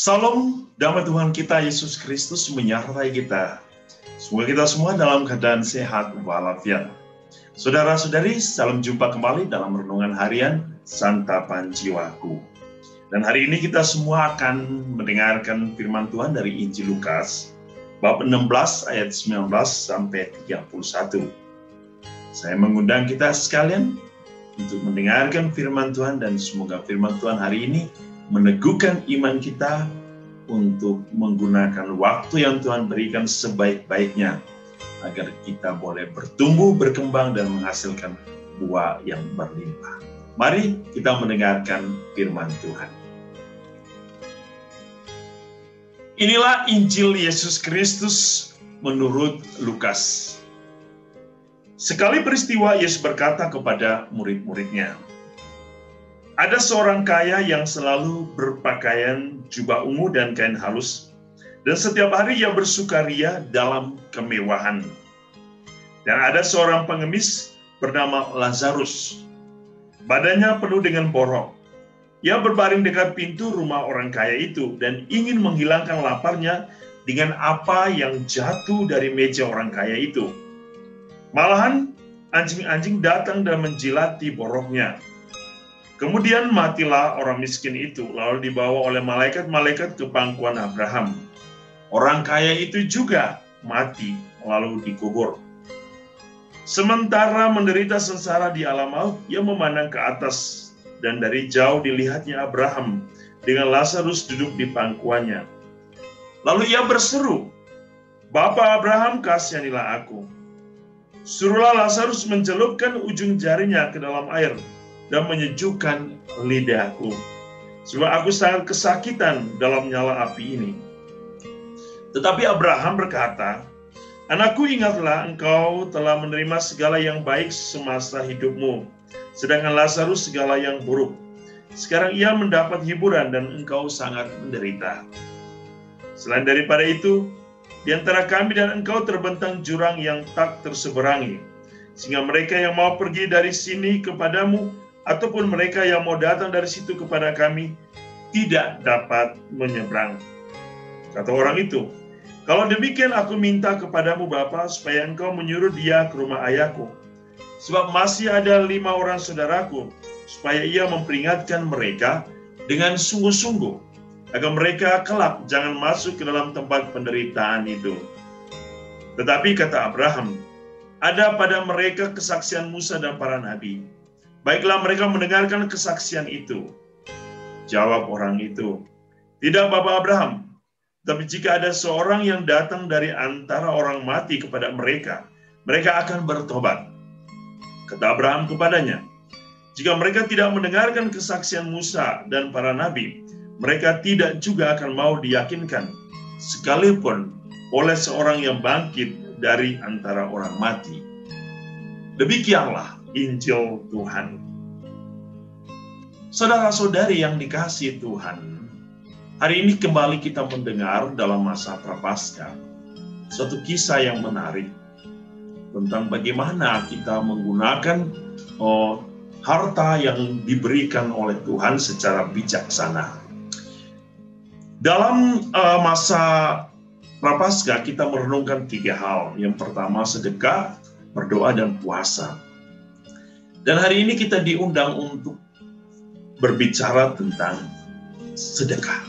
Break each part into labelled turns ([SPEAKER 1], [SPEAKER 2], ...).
[SPEAKER 1] Salam damai Tuhan kita Yesus Kristus menyertai kita. Semoga kita semua dalam keadaan sehat walafiat. Saudara-saudari, salam jumpa kembali dalam renungan harian Santapan Jiwaku. Dan hari ini kita semua akan mendengarkan firman Tuhan dari Injil Lukas, bab 16 ayat 19 sampai 31. Saya mengundang kita sekalian untuk mendengarkan firman Tuhan, dan semoga firman Tuhan hari ini meneguhkan iman kita untuk menggunakan waktu yang Tuhan berikan sebaik-baiknya agar kita boleh bertumbuh, berkembang, dan menghasilkan buah yang berlimpah. Mari kita mendengarkan firman Tuhan. Inilah Injil Yesus Kristus menurut Lukas. Sekali peristiwa, Yesus berkata kepada murid-muridnya, "Ada seorang kaya yang selalu berpakaian jubah ungu dan kain halus, dan setiap hari ia bersukaria dalam kemewahan. Dan ada seorang pengemis bernama Lazarus. Badannya penuh dengan borok. Ia berbaring dekat pintu rumah orang kaya itu dan ingin menghilangkan laparnya dengan apa yang jatuh dari meja orang kaya itu. Malahan anjing-anjing datang dan menjilati boroknya. Kemudian matilah orang miskin itu, lalu dibawa oleh malaikat-malaikat ke pangkuan Abraham. Orang kaya itu juga mati, lalu dikubur. Sementara menderita sengsara di alam maut, ia memandang ke atas, dan dari jauh dilihatnya Abraham dengan Lazarus duduk di pangkuannya. Lalu ia berseru, 'Bapa Abraham, kasihanilah aku. Suruhlah Lazarus mencelupkan ujung jarinya ke dalam air dan menyejukkan lidahku, sebab aku sangat kesakitan dalam nyala api ini.' Tetapi Abraham berkata, 'Anakku, ingatlah engkau telah menerima segala yang baik semasa hidupmu, sedangkan Lazarus segala yang buruk. Sekarang ia mendapat hiburan dan engkau sangat menderita. Selain daripada itu, di antara kami dan engkau terbentang jurang yang tak terseberangi, sehingga mereka yang mau pergi dari sini kepadamu, ataupun mereka yang mau datang dari situ kepada kami, tidak dapat menyeberang.' Kata orang itu, 'Kalau demikian aku minta kepadamu Bapa, supaya engkau menyuruh dia ke rumah ayahku, sebab masih ada 5 orang saudaraku, supaya ia memperingatkan mereka dengan sungguh-sungguh, agar mereka kelak jangan masuk ke dalam tempat penderitaan itu.' Tetapi kata Abraham, 'Ada pada mereka kesaksian Musa dan para nabi. Baiklah mereka mendengarkan kesaksian itu.' Jawab orang itu, 'Tidak, Bapa Abraham, tapi jika ada seorang yang datang dari antara orang mati kepada mereka, mereka akan bertobat.' Kata Abraham kepadanya, 'Jika mereka tidak mendengarkan kesaksian Musa dan para nabi, mereka tidak juga akan mau diyakinkan, sekalipun oleh seorang yang bangkit dari antara orang mati.' Demikianlah Injil Tuhan. Saudara-saudari yang dikasihi Tuhan, hari ini kembali kita mendengar dalam masa Prapaskah suatu kisah yang menarik tentang bagaimana kita menggunakan harta yang diberikan oleh Tuhan secara bijaksana. Dalam masa Prapaskah kita merenungkan 3 hal. Yang pertama sedekah, berdoa, dan puasa. Dan hari ini kita diundang untuk berbicara tentang sedekah.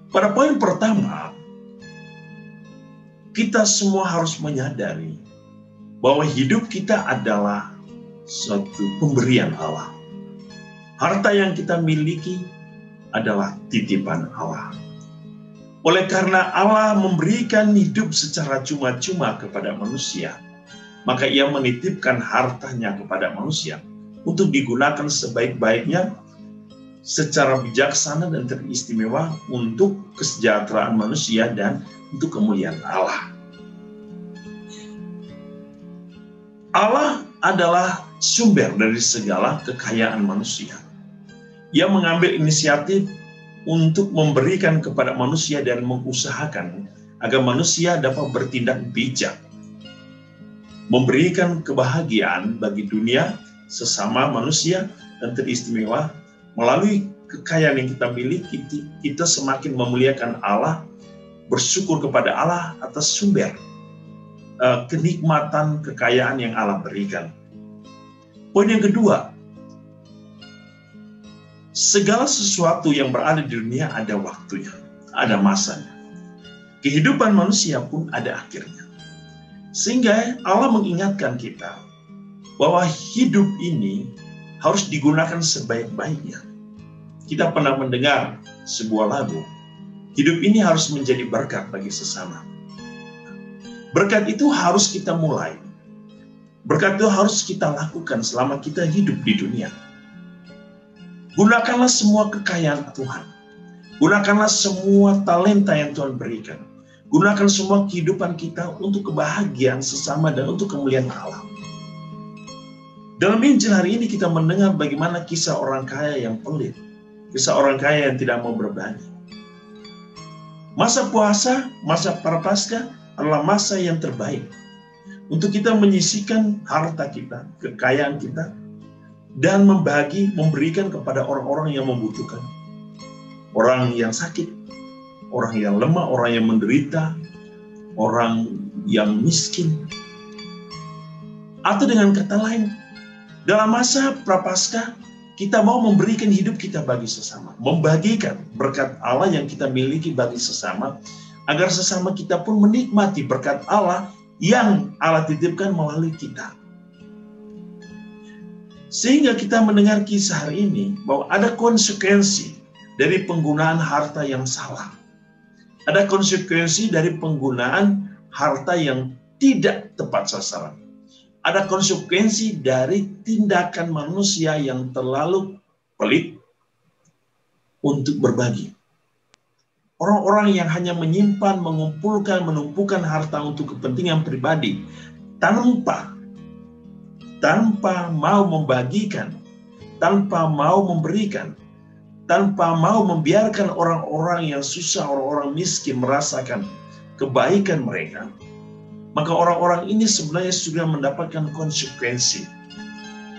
[SPEAKER 1] Pada poin pertama, kita semua harus menyadari bahwa hidup kita adalah suatu pemberian Allah. Harta yang kita miliki adalah titipan Allah. Oleh karena Allah memberikan hidup secara cuma-cuma kepada manusia, maka ia menitipkan hartanya kepada manusia untuk digunakan sebaik-baiknya secara bijaksana dan teristimewa untuk kesejahteraan manusia dan untuk kemuliaan Allah. Allah adalah sumber dari segala kekayaan manusia. Ia mengambil inisiatif untuk memberikan kepada manusia dan mengusahakan agar manusia dapat bertindak bijak, memberikan kebahagiaan bagi dunia, sesama manusia, dan teristimewa melalui kekayaan yang kita miliki, kita semakin memuliakan Allah, bersyukur kepada Allah atas sumber kenikmatan kekayaan yang Allah berikan. Poin yang kedua, segala sesuatu yang berada di dunia ada waktunya, ada masanya. Kehidupan manusia pun ada akhirnya. Sehingga Allah mengingatkan kita bahwa hidup ini harus digunakan sebaik-baiknya. Kita pernah mendengar sebuah lagu, hidup ini harus menjadi berkat bagi sesama. Berkat itu harus kita mulai. Berkat itu harus kita lakukan selama kita hidup di dunia. Gunakanlah semua kekayaan Tuhan. Gunakanlah semua talenta yang Tuhan berikan. Gunakan semua kehidupan kita untuk kebahagiaan sesama dan untuk kemuliaan Allah. Dalam Injil hari ini kita mendengar bagaimana kisah orang kaya yang pelit. Kisah orang kaya yang tidak mau berbagi. Masa puasa, masa Prapaskah adalah masa yang terbaik untuk kita menyisihkan harta kita, kekayaan kita, dan memberikan kepada orang-orang yang membutuhkan. Orang yang sakit, orang yang lemah, orang yang menderita, orang yang miskin. Atau dengan kata lain, dalam masa Prapaskah, kita mau memberikan hidup kita bagi sesama, membagikan berkat Allah yang kita miliki bagi sesama, agar sesama kita pun menikmati berkat Allah yang Allah titipkan melalui kita. Sehingga kita mendengar kisah hari ini bahwa ada konsekuensi dari penggunaan harta yang salah. Ada konsekuensi dari penggunaan harta yang tidak tepat sasaran. Ada konsekuensi dari tindakan manusia yang terlalu pelit untuk berbagi. Orang-orang yang hanya menyimpan, mengumpulkan, menumpukan harta untuk kepentingan pribadi tanpa mau membagikan, tanpa mau memberikan, tanpa mau membiarkan orang-orang yang susah, orang-orang miskin merasakan kebaikan mereka, maka orang-orang ini sebenarnya sudah mendapatkan konsekuensi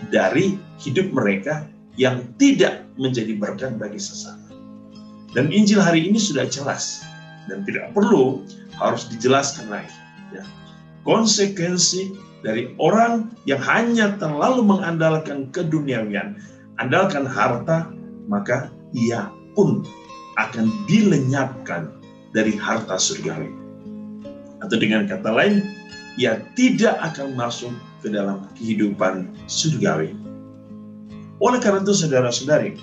[SPEAKER 1] dari hidup mereka yang tidak menjadi berkat bagi sesama. Dan Injil hari ini sudah jelas dan tidak perlu harus dijelaskan lagi. Ya. Konsekuensi dari orang yang hanya terlalu mengandalkan keduniawian, andalkan harta, maka ia pun akan dilenyapkan dari harta surgawi. Atau dengan kata lain, ia tidak akan masuk ke dalam kehidupan surgawi. Oleh karena itu, saudara-saudari,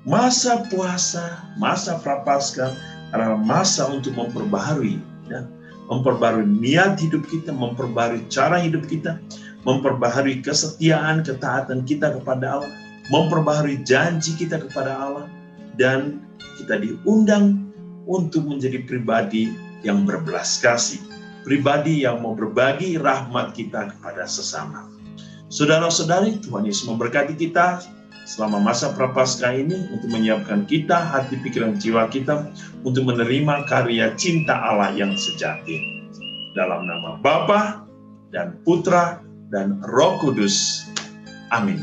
[SPEAKER 1] masa puasa, masa Prapaskah adalah masa untuk memperbaharui, ya, memperbaharui niat hidup kita, memperbaharui cara hidup kita, memperbaharui kesetiaan, ketaatan kita kepada Allah, memperbaharui janji kita kepada Allah, dan kita diundang untuk menjadi pribadi yang berbelas kasih, pribadi yang mau berbagi rahmat kita kepada sesama. Saudara-saudari, Tuhan Yesus memberkati kita selama masa Prapaskah ini untuk menyiapkan kita, hati, pikiran, jiwa kita untuk menerima karya cinta Allah yang sejati. Dalam nama Bapa dan Putra dan Roh Kudus. Amin.